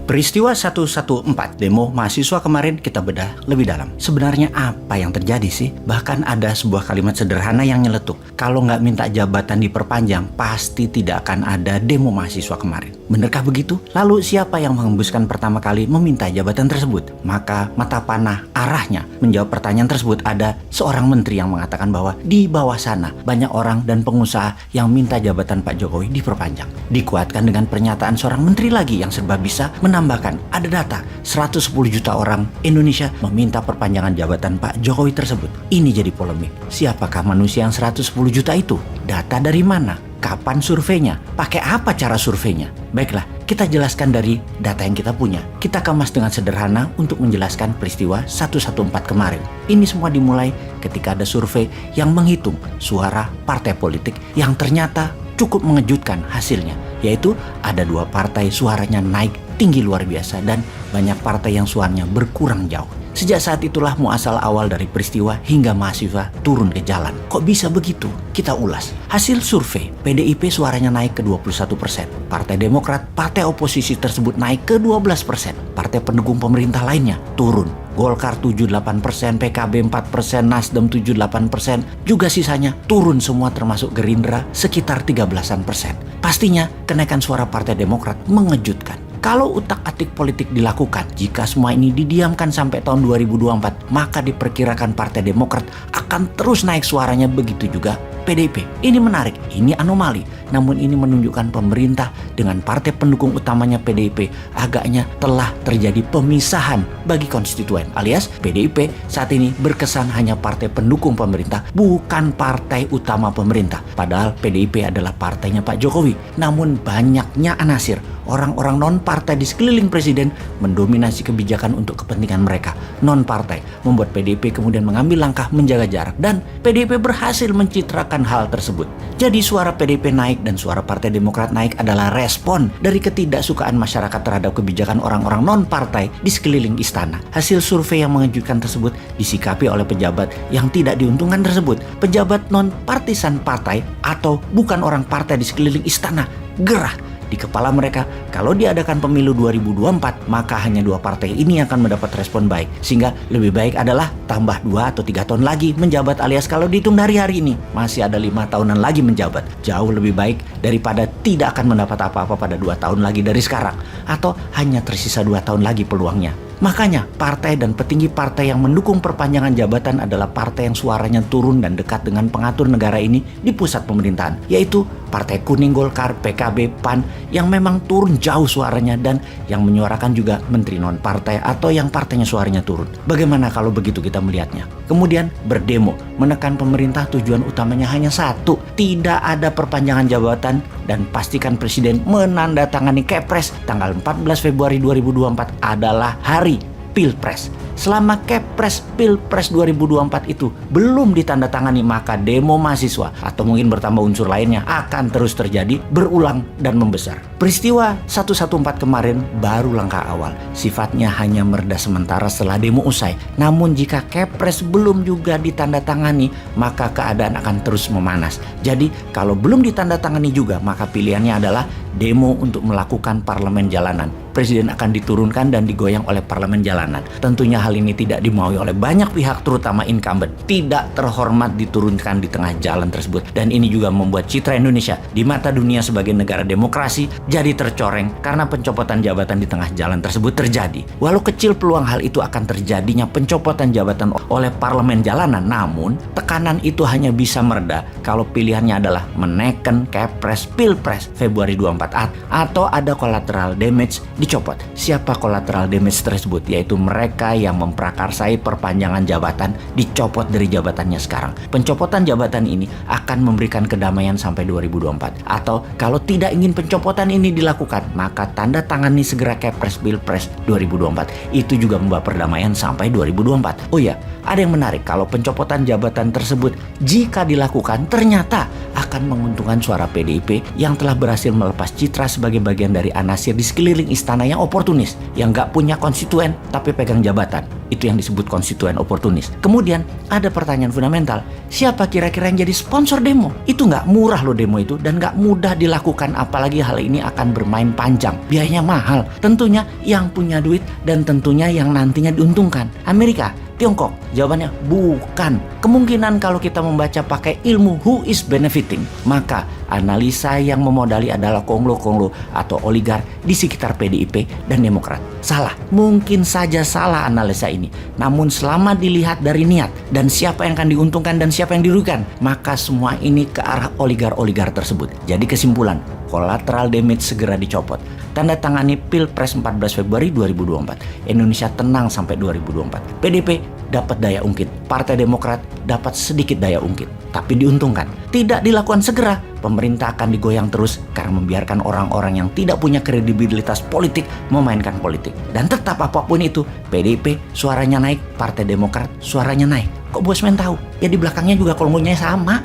Peristiwa 114 demo mahasiswa kemarin kita bedah lebih dalam. Sebenarnya apa yang terjadi sih? Bahkan ada sebuah kalimat sederhana yang nyeletuk. Kalau nggak minta jabatan diperpanjang, pasti tidak akan ada demo mahasiswa kemarin. Benerkah begitu? Lalu siapa yang menghembuskan pertama kali meminta jabatan tersebut? Maka mata panah arahnya menjawab pertanyaan tersebut ada seorang menteri yang mengatakan bahwa di bawah sana banyak orang dan pengusaha yang minta jabatan Pak Jokowi diperpanjang. Dikuatkan dengan pernyataan seorang menteri lagi yang serba bisa menambahkan ada data 110 juta orang Indonesia meminta perpanjangan jabatan Pak Jokowi tersebut. Ini jadi polemik. Siapakah manusia yang 110 juta itu? Data dari mana? Kapan surveinya? Pakai apa cara surveinya? Baiklah, kita jelaskan dari data yang kita punya. Kita kemas dengan sederhana untuk menjelaskan peristiwa 114 kemarin. Ini semua dimulai ketika ada survei yang menghitung suara partai politik yang ternyata cukup mengejutkan hasilnya. Yaitu ada 2 partai suaranya naik tinggi luar biasa dan banyak partai yang suaranya berkurang jauh. Sejak saat itulah muasal awal dari peristiwa hingga mahasiswa turun ke jalan. Kok bisa begitu? Kita ulas. Hasil survei, PDIP suaranya naik ke 21%. Partai Demokrat, partai oposisi tersebut naik ke 12%. Partai pendukung pemerintah lainnya turun. Golkar 78%, PKB 4%, Nasdem 78%, juga sisanya turun semua termasuk Gerindra sekitar 13%. Pastinya kenaikan suara Partai Demokrat mengejutkan. Kalau utak-atik politik dilakukan, jika semua ini didiamkan sampai tahun 2024, maka diperkirakan Partai Demokrat akan terus naik suaranya, begitu juga PDIP. Ini menarik, ini anomali. Namun ini menunjukkan pemerintah dengan partai pendukung utamanya PDIP agaknya telah terjadi pemisahan bagi konstituen. Alias PDIP saat ini berkesan hanya partai pendukung pemerintah, bukan partai utama pemerintah. Padahal PDIP adalah partainya Pak Jokowi. Namun banyaknya anasir, orang-orang non-partai di sekeliling presiden mendominasi kebijakan untuk kepentingan mereka. Non-partai membuat PDIP kemudian mengambil langkah menjaga jarak dan PDIP berhasil mencitrakan hal tersebut. Jadi suara PDIP naik dan suara Partai Demokrat naik adalah respon dari ketidaksukaan masyarakat terhadap kebijakan orang-orang non-partai di sekeliling istana. Hasil survei yang mengejutkan tersebut disikapi oleh pejabat yang tidak diuntungkan tersebut. Pejabat non-partisan partai atau bukan orang partai di sekeliling istana gerah di kepala mereka, kalau diadakan pemilu 2024, maka hanya 2 partai ini yang akan mendapat respon baik. Sehingga lebih baik adalah tambah 2 atau 3 tahun lagi menjabat, alias kalau dihitung dari hari ini, masih ada 5 tahunan lagi menjabat. Jauh lebih baik daripada tidak akan mendapat apa-apa pada 2 tahun lagi dari sekarang. Atau hanya tersisa 2 tahun lagi peluangnya. Makanya partai dan petinggi partai yang mendukung perpanjangan jabatan adalah partai yang suaranya turun dan dekat dengan pengatur negara ini di pusat pemerintahan, yaitu Partai Kuning, Golkar, PKB, PAN yang memang turun jauh suaranya dan yang menyuarakan juga menteri non-partai atau yang partainya suaranya turun. Bagaimana kalau begitu kita melihatnya? Kemudian berdemo, menekan pemerintah tujuan utamanya hanya satu, tidak ada perpanjangan jabatan dan pastikan presiden menandatangani Kepres tanggal 14 Februari 2024 adalah hari Pilpres. Selama Kepres Pilpres 2024 itu belum ditandatangani, maka demo mahasiswa atau mungkin bertambah unsur lainnya akan terus terjadi, berulang dan membesar. Peristiwa 114 kemarin baru langkah awal. Sifatnya hanya mereda sementara setelah demo usai. Namun jika Kepres belum juga ditandatangani, maka keadaan akan terus memanas. Jadi kalau belum ditandatangani juga, maka pilihannya adalah demo untuk melakukan parlemen jalanan. Presiden akan diturunkan dan digoyang oleh parlemen jalanan. Tentunya hal ini tidak dimaui oleh banyak pihak, terutama incumbent. Tidak terhormat diturunkan di tengah jalan tersebut. Dan ini juga membuat citra Indonesia di mata dunia sebagai negara demokrasi jadi tercoreng karena pencopotan jabatan di tengah jalan tersebut terjadi. Walau kecil peluang hal itu akan terjadinya pencopotan jabatan oleh parlemen jalanan, namun tekanan itu hanya bisa mereda kalau pilihannya adalah menekan Kepres Pilpres Februari 24 atau ada collateral damage dicopot. Siapa collateral damage tersebut? Yaitu mereka yang memprakarsai perpanjangan jabatan dicopot dari jabatannya sekarang. Pencopotan jabatan ini akan memberikan kedamaian sampai 2024. Atau kalau tidak ingin pencopotan ini dilakukan, maka tanda tangani segera Kepres Pilpres 2024. Itu juga membawa perdamaian sampai 2024. Oh ya, ada yang menarik, kalau pencopotan jabatan tersebut jika dilakukan ternyata akan menguntungkan suara PDIP yang telah berhasil melepas citra sebagai bagian dari anasir di sekeliling istana yang oportunis, yang gak punya konstituen tapi pegang jabatan. diuntungkan. Itu yang disebut konstituen oportunis. Kemudian ada pertanyaan fundamental, siapa kira-kira yang jadi sponsor demo? Itu nggak murah loh demo itu, dan nggak mudah dilakukan, apalagi hal ini akan bermain panjang. Biayanya mahal. Tentunya yang punya duit dan tentunya yang nantinya diuntungkan. Amerika, Tiongkok? Jawabannya bukan. Kemungkinan kalau kita membaca pakai ilmu who is benefiting, maka analisa yang memodali adalah konglo-konglo atau oligar di sekitar PDIP dan Demokrat. Salah, mungkin saja salah analisa ini. Namun selama dilihat dari niat dan siapa yang akan diuntungkan dan siapa yang dirugikan, maka semua ini ke arah oligar-oligar tersebut. Jadi kesimpulan, collateral damage segera dicopot. Tanda tangani Pilpres 14 Februari 2024. Indonesia tenang sampai 2024. PDIP dapat daya ungkit, Partai Demokrat dapat sedikit daya ungkit, tapi diuntungkan. Tidak dilakukan segera, pemerintah akan digoyang terus karena membiarkan orang-orang yang tidak punya kredibilitas politik memainkan politik. Dan tetap apapun itu, PDIP suaranya naik, Partai Demokrat suaranya naik. Kok Bosman tahu? Ya di belakangnya juga kolomnya sama.